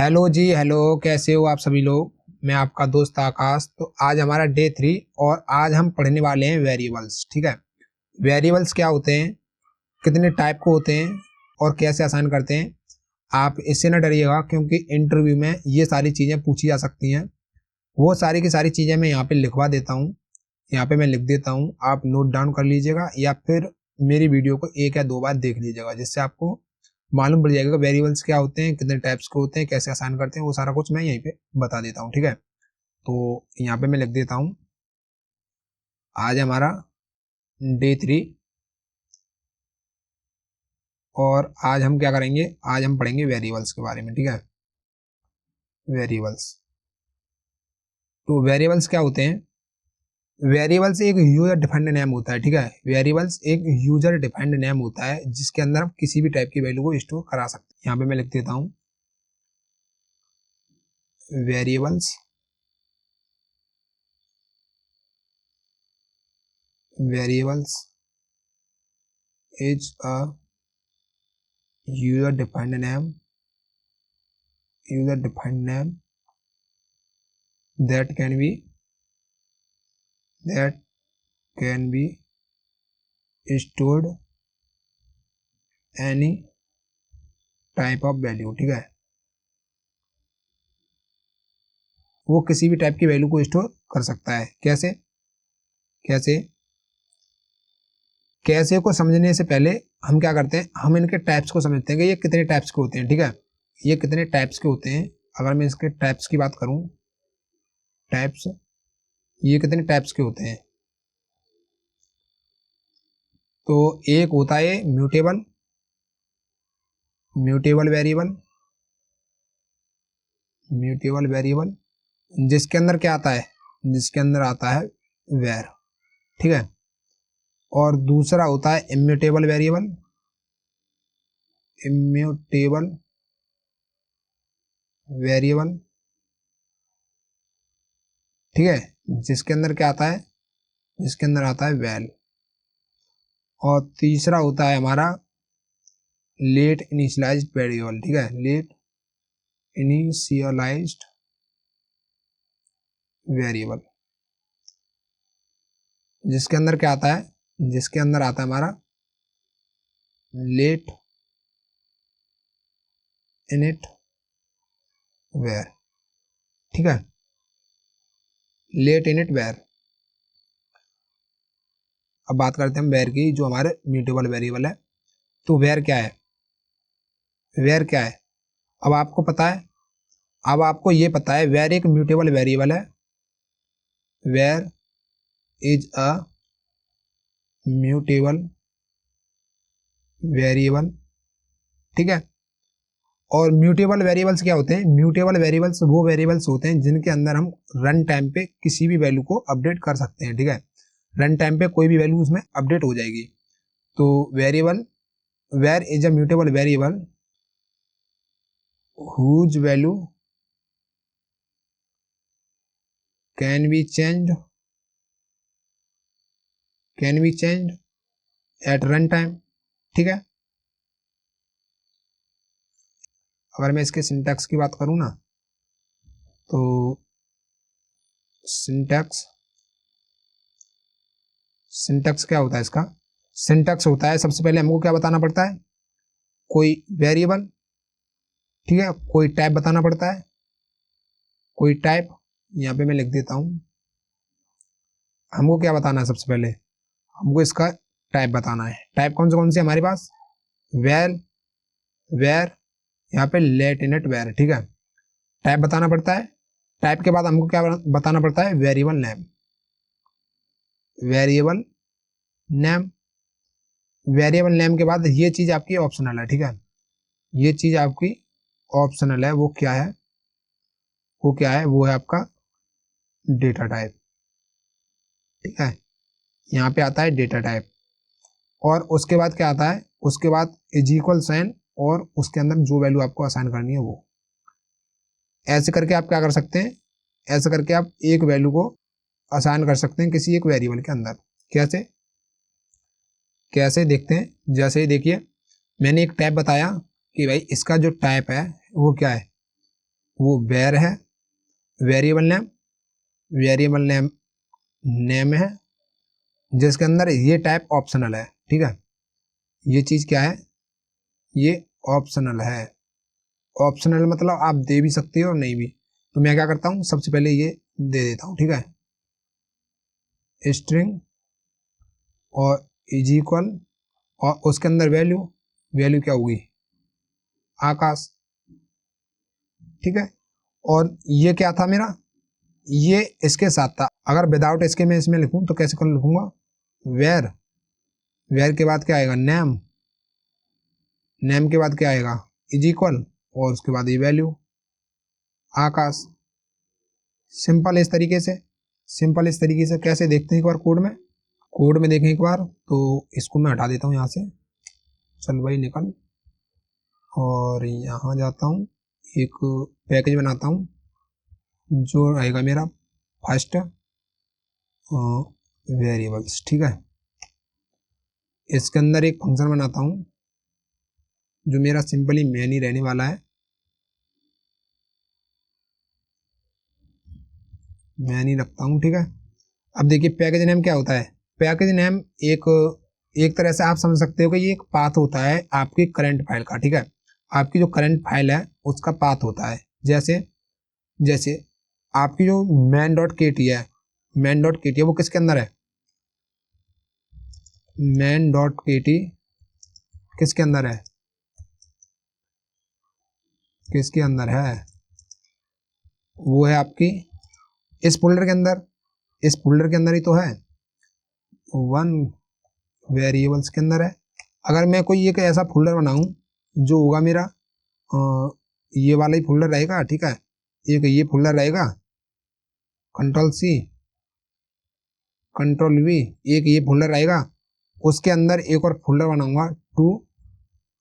Hello जी, hello. कैसे हो आप सभी लोग। मैं आपका दोस्त आकाश। तो आज हमारा डे 3 और आज हम पढ़ने वाले हैं वेरिएबल्स। ठीक है। वेरिएबल्स क्या होते हैं, कितने टाइप को होते हैं और कैसे आसान करते हैं। आप इससे न डरिएगा क्योंकि इंटरव्यू में ये सारी चीज़ें पूछी जा सकती हैं। वो सारी की सारी चीज़ें मैं यहाँ पे लिखवा देता हूँ, यहाँ पे मैं लिख देता हूँ, आप नोट डाउन कर लीजिएगा या फिर मेरी वीडियो को एक या दो बार देख लीजिएगा, जिससे आपको मालूम पड़ जाएगा वेरिएबल्स क्या होते हैं, कितने टाइप्स के होते हैं, कैसे आसान करते हैं। वो सारा कुछ मैं यहीं पे बता देता हूँ। ठीक है। तो यहाँ पे मैं लिख देता हूँ, आज हमारा डे 3 और आज हम क्या करेंगे, आज हम पढ़ेंगे वेरिएबल्स के बारे में। ठीक है। वेरिएबल्स, तो वेरिएबल्स क्या होते हैं। वेरिएबल्स एक यूजर डिफाइंड नेम होता है। ठीक है। वेरिएबल्स एक यूजर डिफाइंड नेम होता है जिसके अंदर हम किसी भी टाइप की वैल्यू को स्टोर करा सकते हैं। यहाँ पे मैं लिख देता हूँ, variables variables is a user defined name that can be stored any type of value। ठीक है। वो किसी भी टाइप की वैल्यू को स्टोर कर सकता है। कैसे कैसे कैसे को समझने से पहले हम क्या करते हैं, हम इनके टाइप्स को समझते हैं कि ये कितने टाइप्स के होते हैं। ठीक है। ये कितने टाइप्स के होते हैं। अगर मैं इसके टाइप्स की बात करूं, टाइप्स, ये कितने टाइप्स के होते हैं। तो एक होता है म्यूटेबल वेरिएबल जिसके अंदर क्या आता है, जिसके अंदर आता है वेर। ठीक है। और दूसरा होता है इम्यूटेबल वेरिएबल। ठीक है। जिसके अंदर क्या आता है, जिसके अंदर आता है वैल। और तीसरा होता है हमारा लेट इनिशियलाइज्ड वेरिएबल। ठीक है। लेट इनिशियलाइज्ड वेरिएबल जिसके अंदर क्या आता है, जिसके अंदर आता है हमारा लेट इनिट वेर। ठीक है। Lateinit var. अब बात करते हैं वेर की, जो हमारे म्यूटेबल वेरिएबल है। तो वेर क्या है, वेर क्या है, अब आपको पता है, अब आपको ये पता है वेर एक म्यूटेबल वेरिएबल है। Var is a mutable variable. ठीक है। और म्यूटेबल वेरिएबल्स क्या होते हैं, म्यूटेबल वेरिएबल्स वो वेरिएबल्स होते हैं जिनके अंदर हम रन टाइम पे किसी भी वैल्यू को अपडेट कर सकते हैं। ठीक है। रन टाइम पे कोई भी वैल्यू उसमें अपडेट हो जाएगी। तो variable, var is a mutable variable whose value can be changed at run time। ठीक है। अगर मैं इसके सिंटैक्स की बात करूं ना, तो सिंटैक्स सिंटैक्स क्या होता है इसका, सिंटैक्स होता है सबसे पहले हमको क्या बताना पड़ता है, कोई वेरिएबल। ठीक है। कोई टाइप बताना पड़ता है, कोई टाइप। यहाँ पे मैं लिख देता हूं, हमको क्या बताना है, सबसे पहले हमको इसका टाइप बताना है। टाइप कौन से हमारे पास, वेल, वेर, यहाँ पे लेट इनिट वेर। ठीक है। टाइप बताना पड़ता है। टाइप के बाद हमको क्या बताना पड़ता है, variable name. Variable name, variable name के बाद ये चीज आपकी ऑप्शनल है। ठीक है। ये चीज आपकी ऑप्शनल है। वो क्या है, वो क्या है, वो है आपका डेटा टाइप। ठीक है। यहाँ पे आता है डेटा टाइप। और उसके बाद क्या आता है, उसके बाद इज इक्वल साइन और उसके अंदर जो वैल्यू आपको असाइन करनी है वो। ऐसे करके आप क्या कर सकते हैं, ऐसे करके आप एक वैल्यू को असाइन कर सकते हैं किसी एक वेरिएबल के अंदर। कैसे कैसे देखते हैं, जैसे ही देखिए मैंने एक टाइप बताया कि भाई इसका जो टाइप है वो क्या है, वो वेर है, variable name, variable name name है, जिसके अंदर ये टाइप ऑप्शनल है। ठीक है, ये चीज क्या है, ये ऑप्शनल है। ऑप्शनल मतलब आप दे भी सकते हो और नहीं भी। तो मैं क्या करता हूँ, सबसे पहले ये दे देता हूँ। ठीक है, स्ट्रिंग और इज इक्वल और उसके अंदर वैल्यू, वैल्यू क्या होगी, आकाश। ठीक है, और ये क्या था मेरा, ये इसके साथ था। अगर विदाउट इसके मैं इसमें लिखूं तो कैसे कर लिखूंगा, वेर, वेर के बाद क्या आएगा, नेम, नेम के बाद क्या आएगा, इज इक्वल, और उसके बाद ये वैल्यू, आकाश। सिंपल इस तरीके से, सिंपल इस तरीके से। कैसे देखते हैं एक बार कोड में, कोड में देखें एक बार। तो इसको मैं हटा देता हूँ यहाँ से, चल भाई निकल, और यहाँ जाता हूँ, एक पैकेज बनाता हूँ जो रहेगा मेरा फर्स्ट वेरिएबल्स। ठीक है, इसके अंदर एक फंक्शन बनाता हूँ जो मेरा सिंपली मैन ही रहने वाला है, मैन ही रखता हूँ। ठीक है, अब देखिए पैकेज नेम क्या होता है, पैकेज नेम एक एक तरह से आप समझ सकते हो कि ये एक पाथ होता है आपकी करंट फाइल का। ठीक है, आपकी जो करंट फाइल है उसका पाथ होता है। जैसे जैसे आपकी जो मैन डॉट के टी है, मैन डॉट के टी है वो किसके अंदर है, मैन डॉट के टी किसके अंदर है, किसके अंदर है, वो है आपकी इस फोल्डर के अंदर, इस फोल्डर के अंदर ही तो है, वन वेरिएबल्स के अंदर है। अगर मैं कोई एक ऐसा फोल्डर बनाऊं जो होगा मेरा ये वाला ही फोल्डर रहेगा। ठीक है, एक ये फोल्डर रहेगा, कंट्रोल सी कंट्रोल वी, एक ये फोल्डर रहेगा, उसके अंदर एक और फोल्डर बनाऊंगा टू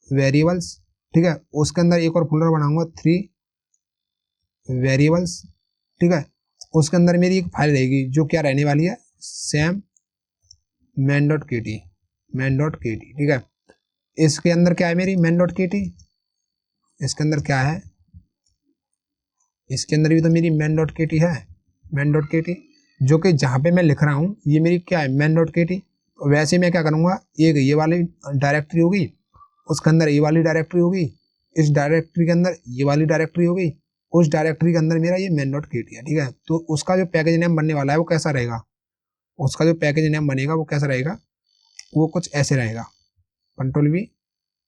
वेरिएबल्स। ठीक है, उसके अंदर एक और फोल्डर बनाऊंगा थ्री वेरिएबल्स। ठीक है, उसके अंदर मेरी एक फाइल रहेगी जो क्या रहने वाली है, सैम मैन डॉट के टी, मैन डॉट के टी। ठीक है, इसके अंदर क्या है मेरी मैन डॉट के टी, इसके अंदर क्या है, इसके अंदर भी तो मेरी मैन डॉट के टी है, मैन डॉट के टी, जो कि जहाँ पे मैं लिख रहा हूँ ये मेरी क्या है, मैन डॉट के टी। वैसे मैं क्या करूँगा, एक ये वाली डायरेक्टरी होगी, उसके अंदर ये वाली डायरेक्टरी होगी, इस डायरेक्टरी के अंदर ये वाली डायरेक्टरी होगी, उस डायरेक्टरी के अंदर मेरा ये मैन डॉट के टी है। ठीक है, तो उसका जो पैकेज नेम बनने वाला है वो कैसा रहेगा, उसका जो पैकेज नेम बनेगा वो कैसा रहेगा, वो कुछ ऐसे रहेगा, कंट्रोल वी,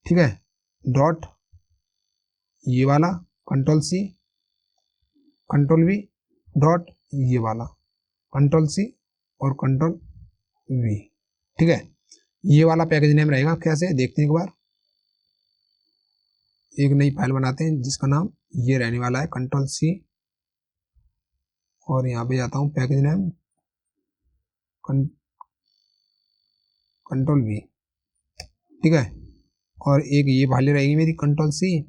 ठीक है, डॉट ये वाला, control C, control V, dot ये वाला, कंट्रोल सी और कंट्रोल वी। ठीक है, ये वाला पैकेज नेम रहेगा। कैसे देखते हैं एक बार, एक नई फाइल बनाते हैं जिसका नाम ये रहने वाला है, कंट्रोल सी, और यहाँ पे जाता हूँ पैकेज नेम कंट्रोल वी। ठीक है, और एक ये फाइल रहेगी मेरी कंट्रोल सी,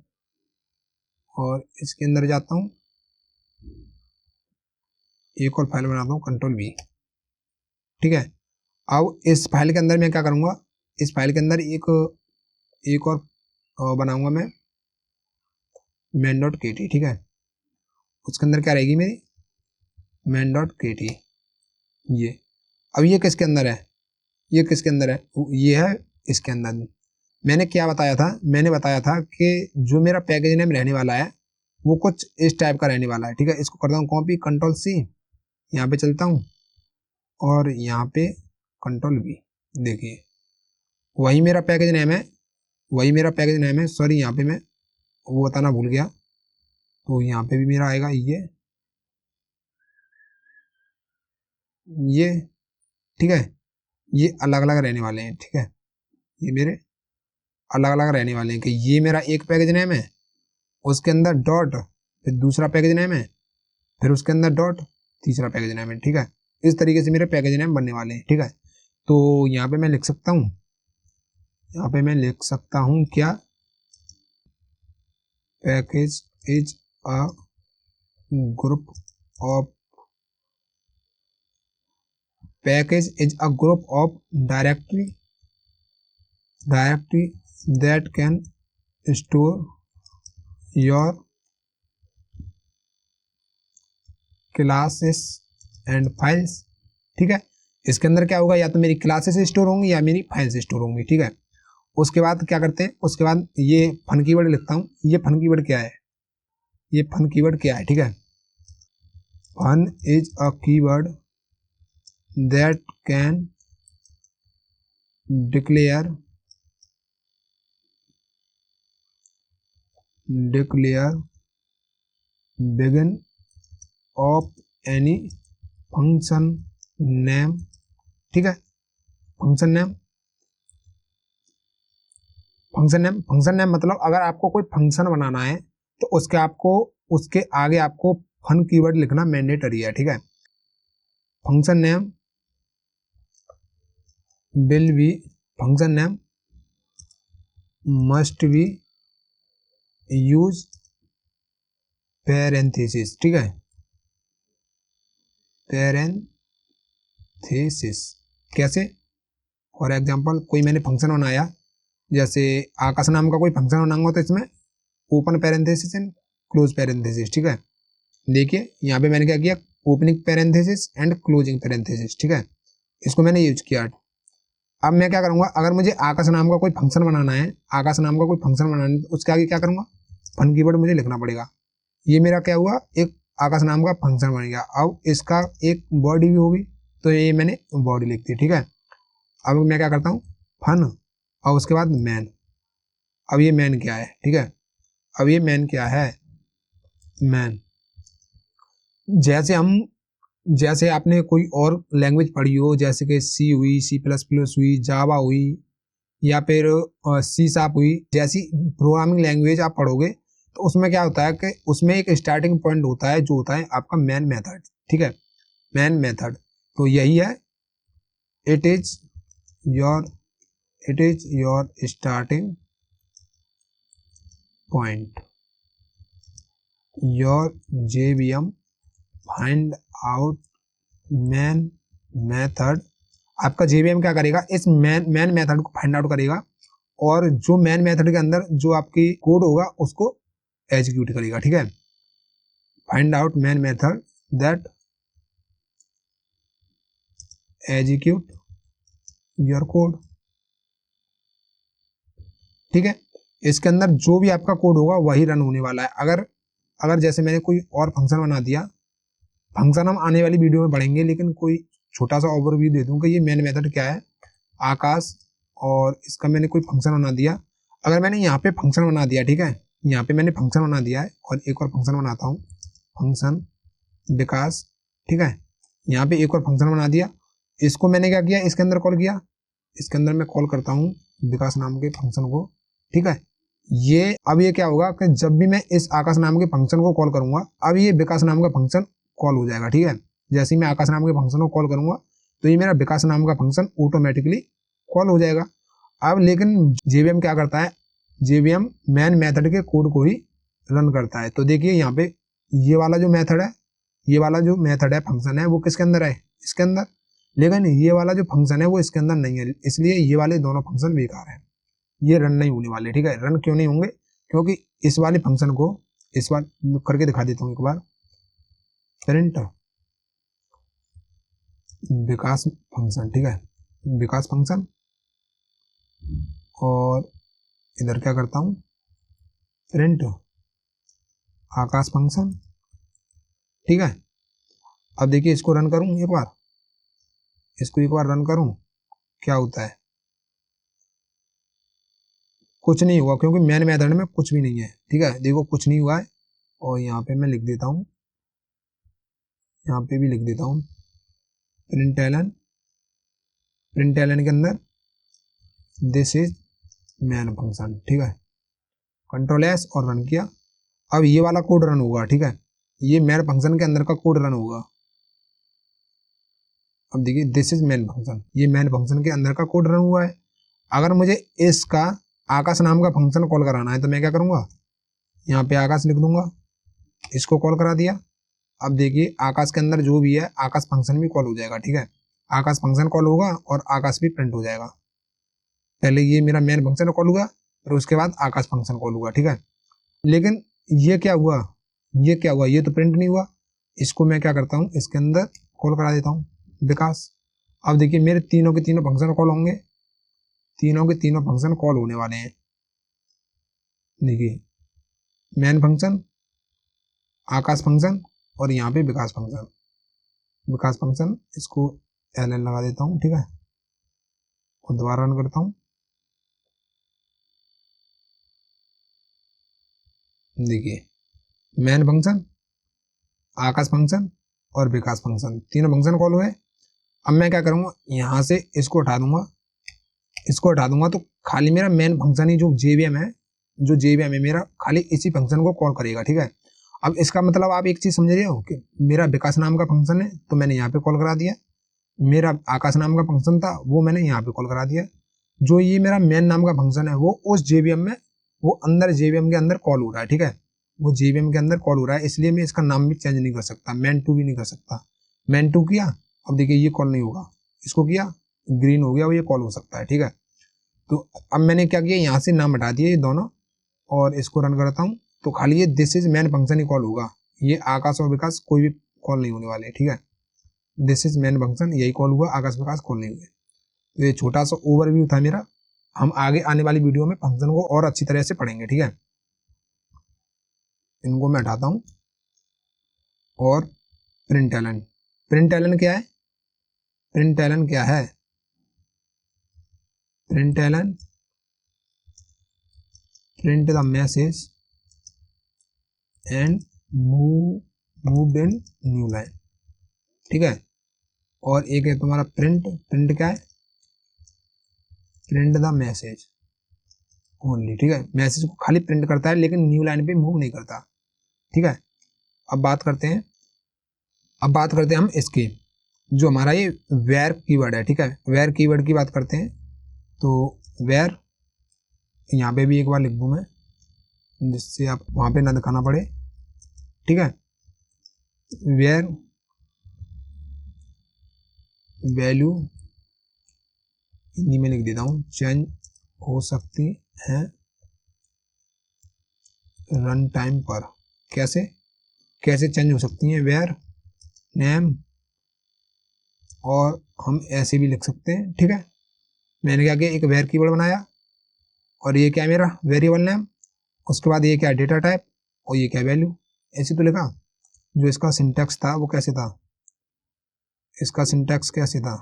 और इसके अंदर जाता हूँ, एक और फाइल बनाता हूँ कंट्रोल वी। ठीक है, अब इस फाइल के अंदर मैं क्या करूँगा, इस फाइल के अंदर एक एक और बनाऊंगा मैं मैन डॉट के टी। ठीक है, उसके अंदर क्या रहेगी मेरी मैन डॉट के टी। ये अब ये किसके अंदर है, ये किसके अंदर है, ये है इसके अंदर। मैंने क्या बताया था, मैंने बताया था कि जो मेरा पैकेज नेम रहने वाला है वो कुछ इस टाइप का रहने वाला है। ठीक है, इसको करता हूँ कॉपी, कंट्रोल सी, यहाँ पे चलता हूँ और यहाँ पे कंट्रोल वी। देखिए वही मेरा पैकेज नेम है, वही मेरा पैकेज नेम है। सॉरी, यहाँ पे मैं वो बताना भूल गया, तो यहाँ पे भी मेरा आएगा ये। ठीक है, ये अलग अलग रहने वाले हैं। ठीक है, ये मेरे अलग अलग रहने वाले हैं कि ये मेरा एक पैकेज नेम है, उसके अंदर डॉट, फिर दूसरा पैकेज नेम है, फिर उसके अंदर डॉट, तीसरा पैकेज नेम है। ठीक है, इस तरीके से मेरे पैकेज नेम बनने वाले हैं। ठीक है, तो यहाँ पे मैं लिख सकता हूँ, यहाँ पे मैं लिख सकता हूँ क्या, package is a group of, package is a group of directory that can store your classes and files, ठीक है। इसके अंदर क्या होगा, या तो मेरी क्लासेस स्टोर होंगी या मेरी फाइल्स स्टोर होंगी, ठीक है। उसके बाद क्या करते हैं, उसके बाद ये फन कीवर्ड लिखता हूँ। ये फन कीवर्ड क्या है, ये फन कीवर्ड क्या है, ठीक है। Fun is a keyword that can declare begin of any function name, ठीक है। फंक्शन नेम, फंक्शन नेम मतलब अगर आपको कोई फंक्शन बनाना है तो उसके आगे आपको फन कीवर्ड लिखना मैंडेटरी है, ठीक है। Function name will be, function name must be use parenthesis, ठीक है। पैरेंथेसिस कैसे, फॉर एग्जांपल कोई मैंने फंक्शन बनाया, जैसे आकाश नाम का कोई फंक्शन बनाऊंगा तो इसमें open parenthesis and close parenthesis, ठीक है। देखिए यहाँ पे मैंने क्या किया, opening parenthesis and closing parenthesis, ठीक है। इसको मैंने यूज किया। अब मैं क्या करूंगा, अगर मुझे आकाश नाम का कोई फंक्शन बनाना है, आकाश नाम का कोई फंक्शन बनाना है तो उसके आगे क्या करूंगा, फन कीवर्ड मुझे लिखना पड़ेगा। ये मेरा क्या हुआ, एक आकाश नाम का फंक्शन बन गया। अब इसका एक बॉडी भी होगी तो ये मैंने बॉडी लिख दी, ठीक है। अब मैं क्या करता हूँ, फन और उसके बाद मैन। अब ये मैन क्या है, ठीक है। अब ये मैन क्या है, मैन जैसे आपने कोई और लैंग्वेज पढ़ी हो, जैसे कि सी हुई, C++ हुई, जावा हुई, या फिर C# हुई, जैसी प्रोग्रामिंग लैंग्वेज आप पढ़ोगे तो उसमें क्या होता है कि उसमें एक स्टार्टिंग पॉइंट होता है जो होता है आपका मैन मेथड, ठीक है। मैन मेथड तो यही है, it is your starting point, your JVM find out main method. आपका JVM क्या करेगा, इस मैन मेथड को फाइंड आउट करेगा और जो मैन मेथड के अंदर जो आपकी कोड होगा उसको एग्जीक्यूट करेगा, ठीक है। Find out main method that execute your code, ठीक है। इसके अंदर जो भी आपका कोड होगा वही रन होने वाला है। अगर जैसे मैंने कोई और फंक्शन बना दिया, फंक्शन हम आने वाली वीडियो में पढ़ेंगे, लेकिन कोई छोटा सा ओवरव्यू दे दूं कि ये मैन मेथड क्या है, आकाश, और इसका मैंने कोई फंक्शन बना दिया। अगर मैंने यहाँ पे फंक्शन बना दिया, ठीक है, यहाँ पे मैंने फंक्शन बना दिया है और एक और फंक्शन बनाता हूँ, फंक्शन विकास, ठीक है। यहाँ पे एक और फंक्शन बना दिया, इसको मैंने क्या किया, इसके अंदर कॉल किया, इसके अंदर मैं कॉल करता हूँ विकास नाम के फंक्शन को, ठीक है। अब ये क्या होगा कि जब भी मैं इस आकाश नाम के फंक्शन को कॉल करूंगा, अब ये विकास नाम का फंक्शन कॉल हो जाएगा, ठीक है। जैसे ही मैं आकाश नाम के फंक्शन को कॉल करूंगा तो ये मेरा विकास नाम का फंक्शन ऑटोमेटिकली कॉल हो जाएगा। अब लेकिन JVM क्या करता है, JVM मैन मेथड के कोड को ही रन करता है। तो देखिए यहाँ पे ये वाला जो मेथड है, ये वाला जो मेथड है, फंक्शन है, वो किसके अंदर है, इसके अंदर, लेकिन ये वाला जो फंक्शन है वो इसके अंदर नहीं है, इसलिए ये वाले दोनों फंक्शन बेकार है, ये रन नहीं होने वाले, ठीक है। रन क्यों नहीं होंगे, क्योंकि इस वाले फंक्शन को इस बार करके दिखा देता हूँ एक बार, प्रिंट विकास फंक्शन, ठीक है, विकास फंक्शन, और इधर क्या करता हूँ, प्रिंट आकाश फंक्शन, ठीक है। अब देखिए इसको रन करूं एक बार, इसको एक बार रन करूं, क्या होता है, कुछ नहीं हुआ, क्योंकि मैन मेथड में कुछ भी नहीं है, ठीक है। देखो कुछ नहीं हुआ है, और यहाँ पे मैं लिख देता हूँ, यहाँ पे भी लिख देता हूँ प्रिंटलन के अंदर दिस इज मैन फंक्शन, ठीक है। Ctrl+S और रन किया। अब ये वाला कोड रन होगा, ठीक है, ये मैन फंक्शन के अंदर का कोड रन होगा। अब देखिए दिस इज मैन फंक्शन, ये मैन फंक्शन के अंदर का कोड रन हुआ है। अगर मुझे इसका आकाश नाम का फंक्शन कॉल कराना है तो मैं क्या करूंगा, यहाँ पे आकाश लिख दूंगा, इसको कॉल करा दिया। अब देखिए आकाश के अंदर जो भी है आकाश फंक्शन भी कॉल हो जाएगा, ठीक है। आकाश फंक्शन कॉल होगा और आकाश भी प्रिंट हो जाएगा। पहले ये मेरा मेन फंक्शन कॉल हुआ और उसके बाद आकाश फंक्शन कॉल हुआ, ठीक है। लेकिन ये क्या हुआ, ये तो प्रिंट नहीं हुआ। इसको मैं क्या करता हूँ, इसके अंदर कॉल करा देता हूँ विकास। अब देखिए मेरे तीनों के तीनों फंक्शन कॉल होंगे, तीनों के तीनों फंक्शन कॉल होने वाले हैं। देखिए मेन फंक्शन, आकाश फंक्शन और यहाँ पे विकास फंक्शन। विकास फंक्शन इसको ln लगा देता हूँ, ठीक है, और दोबारा रन करता हूँ। देखिए मेन फंक्शन, आकाश फंक्शन और विकास फंक्शन, तीनों फंक्शन कॉल हुए। अब मैं क्या करूँगा, यहाँ से इसको हटा दूंगा, इसको हटा दूंगा तो खाली मेरा मेन फंक्शन ही जो जेवीएम है, जो जेवीएम है मेरा, खाली इसी फंक्शन को कॉल करेगा, ठीक है। अब इसका मतलब आप एक चीज समझ रहे हो कि मेरा विकास नाम का फंक्शन है तो मैंने यहाँ पे कॉल करा दिया, मेरा आकाश नाम का फंक्शन था वो मैंने यहाँ पे कॉल करा दिया, जो ये मेरा मेन नाम का फंक्शन है वो उस जेवीएम में, वो अंदर जेवीएम के अंदर कॉल हो रहा है, ठीक है, वो जेवीएम के अंदर कॉल हो रहा है, इसलिए मैं इसका नाम भी चेंज नहीं कर सकता, मैन टू भी नहीं कर सकता। मैन टू किया, अब देखिए ये कॉल नहीं होगा, इसको किया ग्रीन हो गया, वो ये कॉल हो सकता है, ठीक है। तो अब मैंने क्या किया, यहाँ से नाम हटा दिए ये दोनों और इसको रन करता हूँ तो खाली ये this is main function he call होगा, ये आकाश और विकास कोई भी कॉल नहीं होने वाले, ठीक है। दिस इज मेन फंक्शन यही कॉल हुआ, आकाश विकास कॉल नहीं हुए। तो ये छोटा सा ओवरव्यू था मेरा, हम आगे आने वाली वीडियो में फंक्शन को और अच्छी तरह से पढ़ेंगे, ठीक है। इनको मैं हटाता हूँ और प्रिंट एलन क्या है, प्रिंट एलन क्या है, println print the message and move in new line, ठीक है। और एक है तुम्हारा प्रिंट क्या है, प्रिंट द मैसेज ओनली, ठीक है, मैसेज को खाली प्रिंट करता है लेकिन न्यू लाइन पे मूव नहीं करता, ठीक है। अब बात करते हैं हम इसकी, जो हमारा ये वेयर कीवर्ड है, ठीक है, वेयर कीवर्ड की बात करते हैं। तो वेयर यहाँ पे भी एक बार लिख दूं मैं, जिससे आप वहां पे ना दिखाना पड़े, ठीक है। वेयर वैल्यू हिंदी में लिख देता हूँ, चेंज हो सकती है रन टाइम पर। कैसे चेंज हो सकती हैं, वेयर नेम, और हम ऐसे भी लिख सकते हैं, ठीक है। मैंने क्या किया, एक वेयर कीवर्ड बनाया और ये क्या है मेरा वेरिएबल नेम, उसके बाद ये क्या है डेटा टाइप और ये क्या वैल्यू, ऐसे तो लिखा। जो इसका सिंटैक्स था वो कैसे था, इसका सिंटैक्स कैसे था,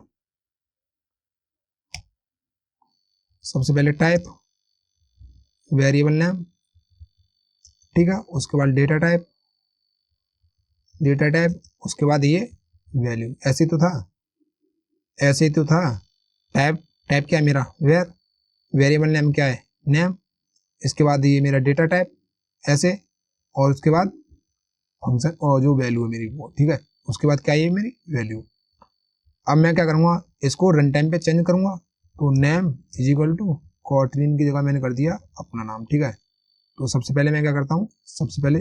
सबसे पहले टाइप वेरिएबल नेम, ठीक है, उसके बाद डेटा टाइप उसके बाद ये वैल्यू, ऐसे तो था, ऐसे ही तो था। टाइप क्या है मेरा वेयर, वेरिएबल नेम क्या है नेम, इसके बाद ये मेरा डेटा टाइप ऐसे, और उसके बाद फंक्शन और जो वैल्यू है मेरी वो, ठीक है, उसके बाद क्या है मेरी वैल्यू। अब मैं क्या करूँगा, इसको रन टाइम पे चेंज करूँगा, तो name is equal to Kotlin की जगह मैंने कर दिया अपना नाम, ठीक है। तो सबसे पहले मैं क्या करता हूँ, सबसे पहले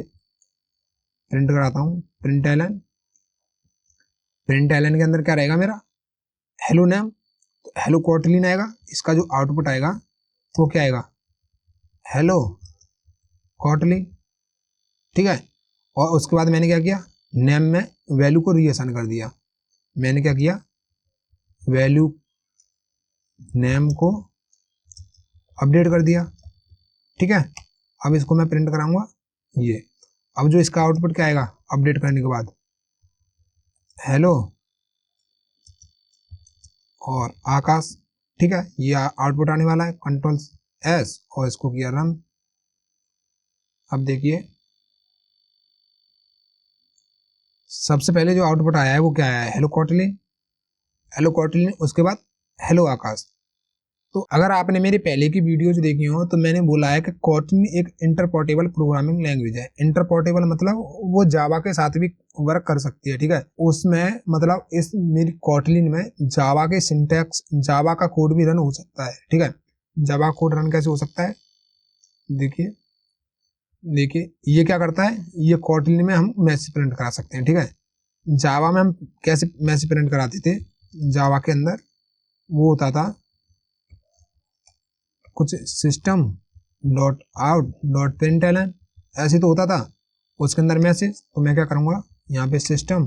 प्रिंट कराता हूँ प्रिंट एलन के अंदर क्या रहेगा मेरा हेलो नेम, तो हेलो कॉटलिन आएगा, इसका जो आउटपुट आएगा वो क्या आएगा हेलो कॉटलिन, ठीक है। और उसके बाद मैंने क्या किया, नेम में वैल्यू को रीअसाइन कर दिया, मैंने क्या किया वैल्यू नेम को अपडेट कर दिया, ठीक है। अब इसको मैं प्रिंट कराऊंगा ये, अब जो इसका आउटपुट क्या आएगा अपडेट करने के बाद हेलो और आकाश, ठीक है, ये आउटपुट आने वाला है, कंट्रोल एस और इसको किया रन। अब देखिए सबसे पहले जो आउटपुट आया है वो क्या आया है हेलो कॉटलिन, उसके बाद हेलो आकाश। तो अगर आपने मेरी पहले की वीडियोज देखी हो तो मैंने बोला है कि कॉटलिन एक इंटरपोर्टेबल प्रोग्रामिंग लैंग्वेज है। इंटरपोर्टेबल मतलब वो जावा के साथ भी वर्क कर सकती है, ठीक है। उसमें मतलब इस मेरी कॉटलिन में जावा के सिंटैक्स, जावा का कोड भी रन हो सकता है, ठीक है। जावा कोड रन कैसे हो सकता है, देखिए ये क्या करता है, ये कॉटलिन में हम मैसेज प्रिंट करा सकते हैं, ठीक है। जावा में हम कैसे मैसेज प्रिंट कराते थे, जावा के अंदर वो होता था कुछ system dot out dot println, ऐसे तो होता था उसके अंदर मैसेज। तो मैं क्या करूँगा, यहाँ पे system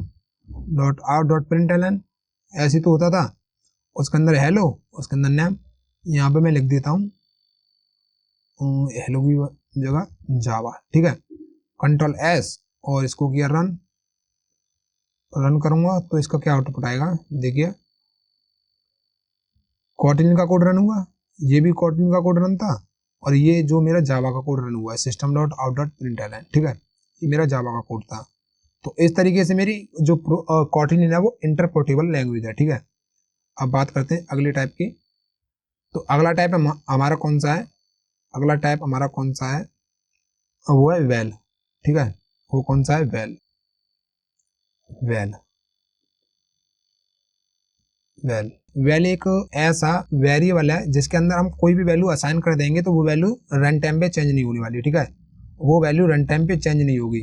dot out dot println, ऐसे तो होता था, उसके अंदर हेलो, उसके अंदर नेम, यहाँ पे मैं लिख देता हूँ हेलो की जगह जावा, ठीक है। कंट्रोल एस और इसको किया रन, रन करूंगा तो इसका क्या आउटपुट आएगा, देखिए कॉटलिन का कोड रन हुआ, ये भी कॉटलिन का कोड रन था, और ये जो मेरा जावा का कोड रन हुआ है system dot out dot println, ठीक है, ये मेरा जावा का कोड था। तो इस तरीके से मेरी जो कॉटलिन है वो इंटरपोर्टेबल लैंग्वेज है, ठीक है। अब बात करते हैं अगले टाइप की। तो अगला टाइप हमारा कौन सा है, अगला टाइप हमारा कौन सा है, वो है वेल, ठीक है। वो कौन सा है, वेल, वेल, वेल। वेल एक ऐसा वेरिएबल है जिसके अंदर हम कोई भी वैल्यू असाइन कर देंगे तो वो वैल्यू रन टाइम पे चेंज नहीं होने वाली, ठीक है। वो वैल्यू रन टाइम पे चेंज नहीं होगी।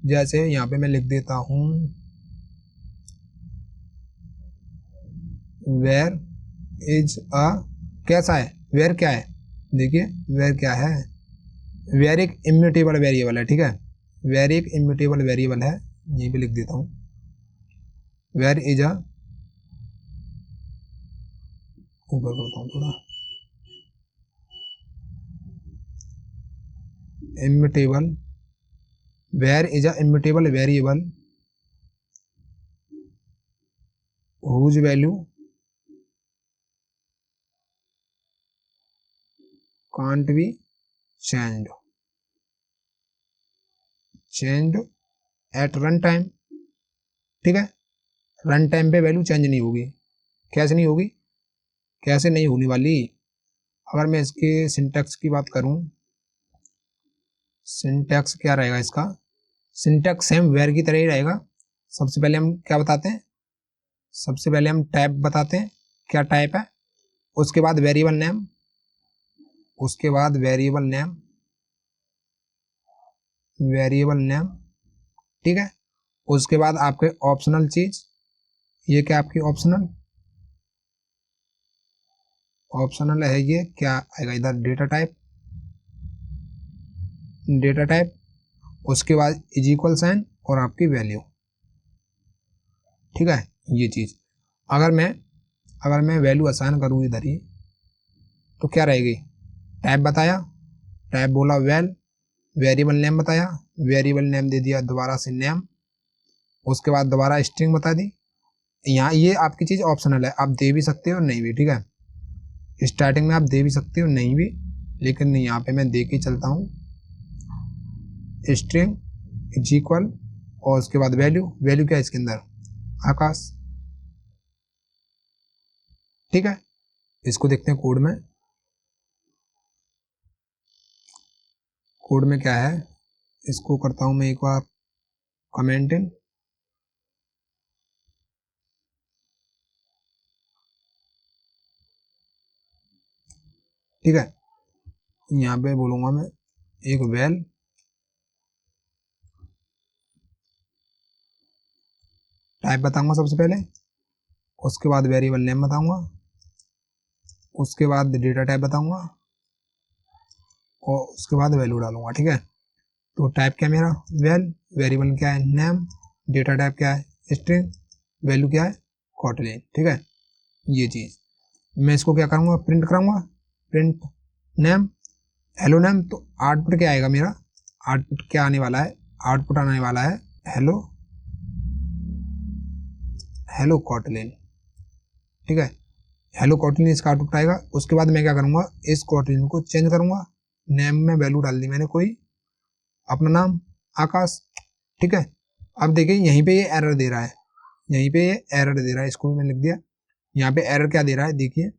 जैसे यहाँ पे मैं लिख देता हूँ वेयर इज अ, कैसा है, वेयर क्या है, देखिए वेयर क्या है, वेयर एक इम्यूटेबल वेरिएबल है, ठीक है। वेयर एक इम्यूटेबल वेरिएबल है, यहीं पे लिख देता हूँ वेयर इज अ, ऊपर करता हूँ थोड़ा, immutable, where is a immutable variable whose value can't be changed at run time, ठीक है। रन टाइम पे वैल्यू चेंज नहीं होगी, कैसे नहीं होगी, कैसे नहीं होने वाली। अगर मैं इसके सिंटैक्स की बात करूं, सिंटैक्स क्या रहेगा इसका, सिंटैक्स सेम वेयर की तरह ही रहेगा। सबसे पहले हम क्या बताते हैं, सबसे पहले हम टाइप बताते हैं, क्या टाइप है, उसके बाद वेरिएबल नेम, उसके बाद वेरिएबल नेम, वेरिएबल नेम, ठीक है। उसके बाद आपके ऑप्शनल चीज, ये क्या आपकी ऑप्शनल, ऑप्शनल है ये क्या आएगा इधर, डेटा टाइप, डेटा टाइप, उसके बाद इज इक्वल साइन और आपकी वैल्यू, ठीक है। ये चीज अगर मैं वैल्यू असाइन करूँ इधर ही तो क्या रहेगी, टाइप बताया, टाइप बोला वेल, वेरिएबल नेम बताया, वेरिएबल नेम दे दिया दोबारा से नेम, उसके बाद दोबारा स्ट्रिंग बता दी। यहाँ ये आपकी चीज ऑप्शनल है, आप दे भी सकते हो नहीं भी, ठीक है। स्टार्टिंग में आप दे भी सकते हो नहीं भी, लेकिन यहाँ पे मैं दे के चलता हूँ, स्ट्रिंग इज इक्वल और उसके बाद वैल्यू, वैल्यू क्या है इसके अंदर, आकाश, ठीक है। इसको देखते हैं कोड में, कोड में क्या है, इसको करता हूं मैं एक बार कमेंट इन, ठीक है। यहाँ पे बोलूंगा मैं एक वेल, टाइप बताऊंगा सबसे पहले, उसके बाद वेरिएबल नेम बताऊंगा, उसके बाद डेटा टाइप बताऊंगा और उसके बाद वैल्यू डालूंगा, ठीक है। तो टाइप क्या मेरा वेल, वेरिएबल क्या है नेम, डेटा टाइप क्या है स्ट्रिंग, वैल्यू क्या है कॉटलिन, ठीक है। ये चीज मैं इसको क्या करूंगा, प्रिंट कराऊंगा, प्रिंट नेम, हेलो नेम, तो आउटपुट क्या आएगा मेरा, आउटपुट क्या आने वाला है, आउटपुट आने वाला है हेलो, हेलो कॉटलिन, ठीक है। हेलो कॉटलिन इसका आउटपुट आएगा। उसके बाद मैं क्या करूंगा, इस कॉटलिन को चेंज करूंगा, नेम में वैल्यू डाल दी मैंने कोई, अपना नाम आकाश, ठीक है। अब देखिए यहीं पे ये एरर दे रहा है, यहीं पे ये एरर दे रहा है, इसको भी मैंने लिख दिया। यहाँ पे एरर क्या दे रहा है, देखिए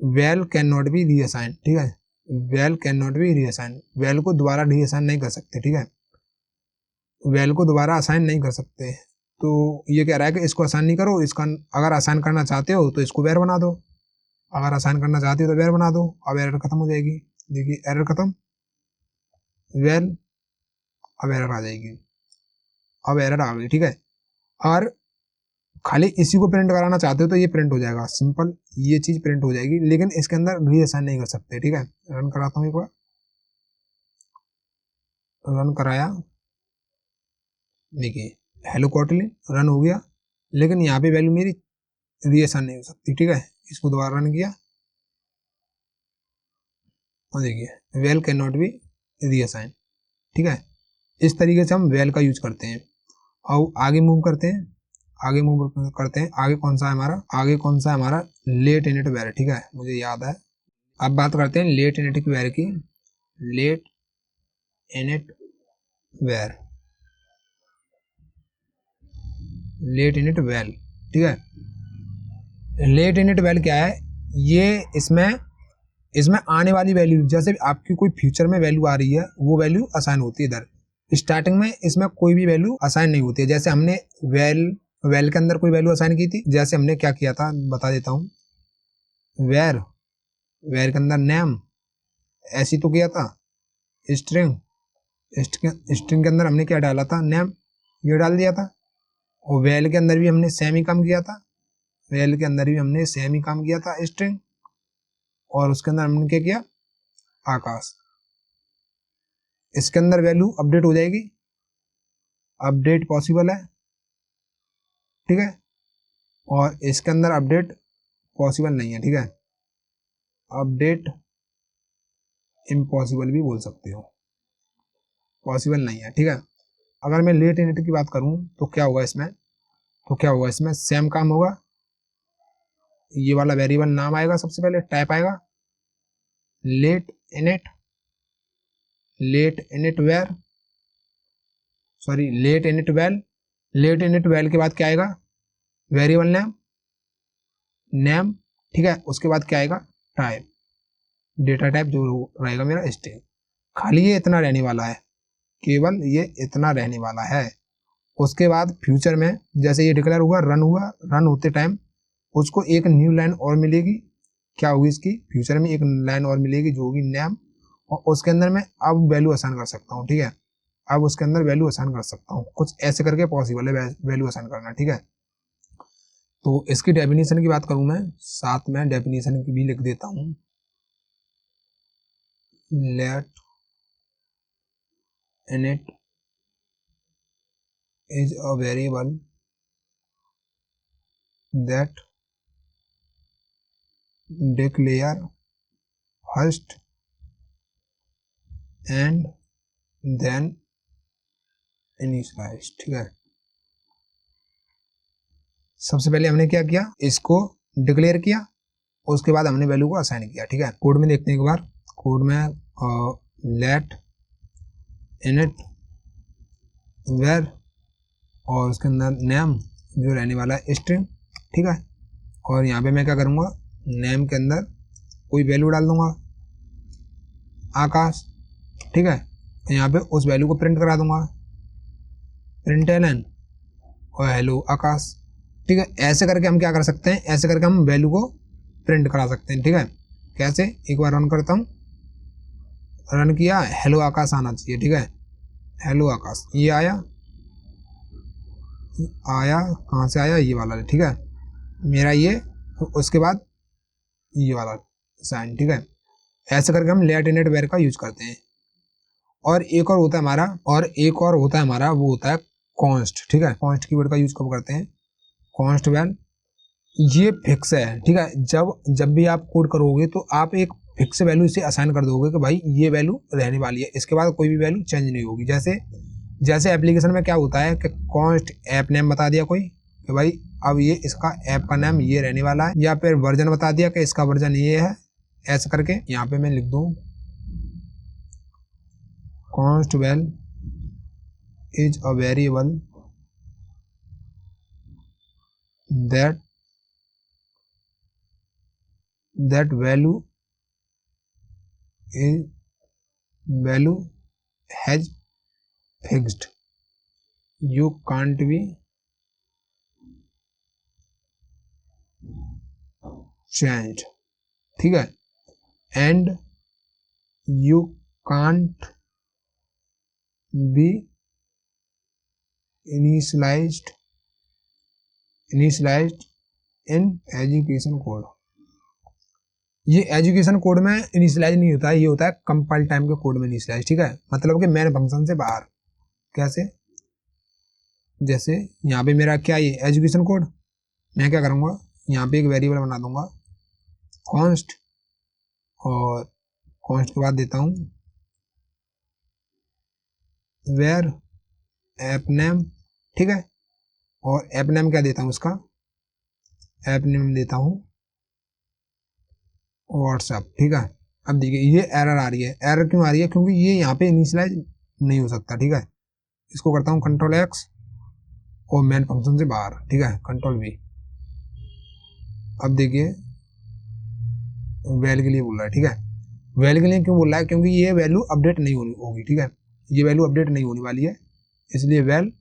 well can not be reassign, ठीक है। Well can not be reassign, well को दोबारा रीअसाइन नहीं कर सकते, ठीक है। वेल को दोबारा असाइन नहीं कर सकते, तो ये कह रहा है कि इसको असाइन नहीं करो, इसका अगर असाइन करना चाहते हो तो इसको वेर बना दो, अगर असाइन करना चाहते हो तो वेर बना दो। अब एरर खत्म हो जाएगी, देखिए एरर खत्म, वेल, अब एरर आ जाएगी, अब एरर आ गई, ठीक है। और खाली इसी को प्रिंट कराना चाहते हो तो ये प्रिंट हो जाएगा, सिंपल ये चीज प्रिंट हो जाएगी, लेकिन इसके अंदर रीअसाइन नहीं कर सकते, ठीक है। रन कराता हूँ एक बार, रन कराया, देखिए हेलो कोटलिन रन हो गया, लेकिन यहाँ पे वैल्यू मेरी रीअसाइन नहीं हो सकती। ठीक है, इसको दोबारा रन किया और देखिए well can not be reassign. ठीक है, इस तरीके से हम वेल का यूज करते हैं। और आगे मूव करते हैं, आगे कौन सा है हमारा लेट इनिट वेर। ठीक है, मुझे याद है। अब बात करते हैं लेट इनिट वेर की। Lateinit var, lateinit val. ठीक है, लेट इनिट वेल क्या है, ये इसमें आने वाली वैल्यू, जैसे आपकी कोई फ्यूचर में वैल्यू आ रही है वो वैल्यू असाइन होती है इधर। स्टार्टिंग में इसमें कोई भी वैल्यू असाइन नहीं होती है। जैसे हमने वेल के अंदर कोई वैल्यू असाइन की थी, जैसे हमने क्या किया था बता देता हूँ। वेर के अंदर नेम ऐसी तो किया था। स्ट्रिंग के अंदर हमने क्या डाला था, नेम, ये डाल दिया था। और वेल के अंदर भी हमने सेम ही काम किया था, स्ट्रिंग। और उसके अंदर हमने क्या किया, आकाश। इसके अंदर वैल्यू अपडेट हो जाएगी, अपडेट पॉसिबल है। ठीक है, और इसके अंदर अपडेट पॉसिबल नहीं है। ठीक है, अपडेट इम्पॉसिबल भी बोल सकते हो, पॉसिबल नहीं है। ठीक है, अगर मैं लेट इनिट की बात करूं तो क्या होगा इसमें, सेम काम होगा। ये वाला वेरिएबल नाम आएगा, सबसे पहले टाइप आएगा lateinit var, lateinit val के बाद क्या आएगा, वेरिएबल नेम। ठीक है, उसके बाद क्या आएगा, टाइप, डेटा टाइप जो रहेगा मेरा स्ट्रिंग। खाली ये इतना रहने वाला है, केवल ये इतना रहने वाला है। उसके बाद फ्यूचर में जैसे ये डिक्लेयर हुआ, रन होते टाइम उसको एक न्यू लाइन और मिलेगी। क्या होगी इसकी, फ्यूचर में एक लाइन और मिलेगी जो होगी नेम। और उसके अंदर मैं अब वैल्यू असाइन कर सकता हूँ। ठीक है, अब उसके अंदर वैल्यू असाइन कर सकता हूँ, कुछ ऐसे करके पॉसिबल है वैल्यू असाइन करना। ठीक है, तो इसकी डेफिनेशन की बात करूं मैं, साथ में डेफिनेशन की भी लिख देता हूं। Lateinit is a variable that declare first and then initialize। ठीक है, सबसे पहले हमने क्या किया, इसको डिक्लेयर किया, उसके बाद हमने वैल्यू को असाइन किया। ठीक है, कोड में देखते हैं एक बार। कोड में लेट इनिट वेर और उसके अंदर नेम जो रहने वाला है स्ट्रिंग। ठीक है, और यहाँ पे मैं क्या करूँगा, नेम के अंदर कोई वैल्यू डाल दूंगा, आकाश। ठीक है, यहाँ पे उस वैल्यू को प्रिंट करा दूंगा, प्रिंटलन और हेलो आकाश। ठीक है, ऐसे करके हम क्या कर सकते हैं, ऐसे करके हम वैल्यू को प्रिंट करा सकते हैं। ठीक है, कैसे, एक बार रन करता हूँ, रन किया, हेलो आकाश आना चाहिए। ठीक है, हेलो आकाश ये आया कहाँ से आया, ये वाला। ठीक है, मेरा ये, उसके बाद ये वाला साइन। ठीक है, ऐसे करके हम लेट इनिट वेर का यूज करते हैं। और एक और होता है हमारा, वो होता है कॉन्स्ट। ठीक है, कॉन्स्ट कीवर्ड का यूज कब करते हैं, कॉन्स्ट वेल, ये फिक्स है। ठीक है, जब भी आप कोड करोगे तो आप एक फिक्स वैल्यू इसे असाइन कर दोगे कि भाई ये वैल्यू रहने वाली है, इसके बाद कोई भी वैल्यू चेंज नहीं होगी। जैसे एप्लीकेशन में क्या होता है कि कॉन्स्ट ऐप नेम बता दिया कोई कि भाई अब ये इसका ऐप का नाम ये रहने वाला है, या फिर वर्जन बता दिया कि इसका वर्जन ये है। ऐसे करके यहाँ पे मैं लिख दूं const val is a variable that value has fixed, you can't be changed। ठीक है, and you can't be initialized in education code. ये एजुकेशन कोड में इनिशियलाइज नहीं होता है, ये होता है कंपाइल टाइम के कोड में इनिशियलाइज। ठीक है, मतलब कि मेन फंक्शन से बाहर। कैसे, जैसे यहाँ पे मेरा क्या ये एजुकेशन कोड, मैं क्या करूँगा यहाँ पे एक वेरिएबल बना दूंगा कॉन्स्ट, और कॉन्स्ट के बाद देता हूँ वेर ऐप नेम, ठीक है। और ऐप नेम क्या देता हूँ इसका, ऐप नेम देता हूँ व्हाट्सएप, ठीक है। अब देखिए ये एरर आ रही है, एरर क्यों आ रही है, क्योंकि ये यहाँ पे इनिशियलाइज नहीं हो सकता, ठीक है। इसको करता हूँ कंट्रोल एक्स और मेन फंक्शन से बाहर, ठीक है, कंट्रोल वी। अब देखिए वैल के लिए बोल रहा है, ठीक है। वैल के लिए क्यों बोल रहा है, क्योंकि ये वैल्यू अपडेट नहीं होगी, ठीक है, ये वैल्यू अपडेट नहीं होने वाली है, इसलिए वैल।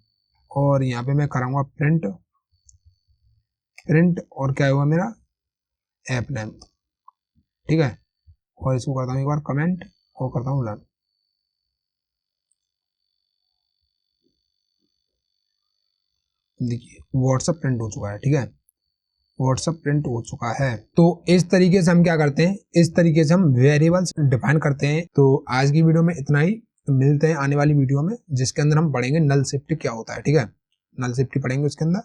और यहाँ पे मैं कराऊंगा प्रिंट, प्रिंट और क्या होगा मेरा ऐप नेम, ठीक है। और इसको करता हूँ एक बार कमेंट और करता हूँ रन। देखिए व्हाट्सएप प्रिंट हो चुका है, ठीक है, व्हाट्सएप प्रिंट हो चुका है। तो इस तरीके से हम क्या करते हैं, इस तरीके से हम वेरिएबल्स डिफाइन करते हैं। तो आज की वीडियो में इतना ही, मिलते हैं आने वाली वीडियो में जिसके अंदर हम पढ़ेंगे नल शिफ्ट क्या होता है, ठीक है, नल शिफ्ट पढ़ेंगे उसके अंदर।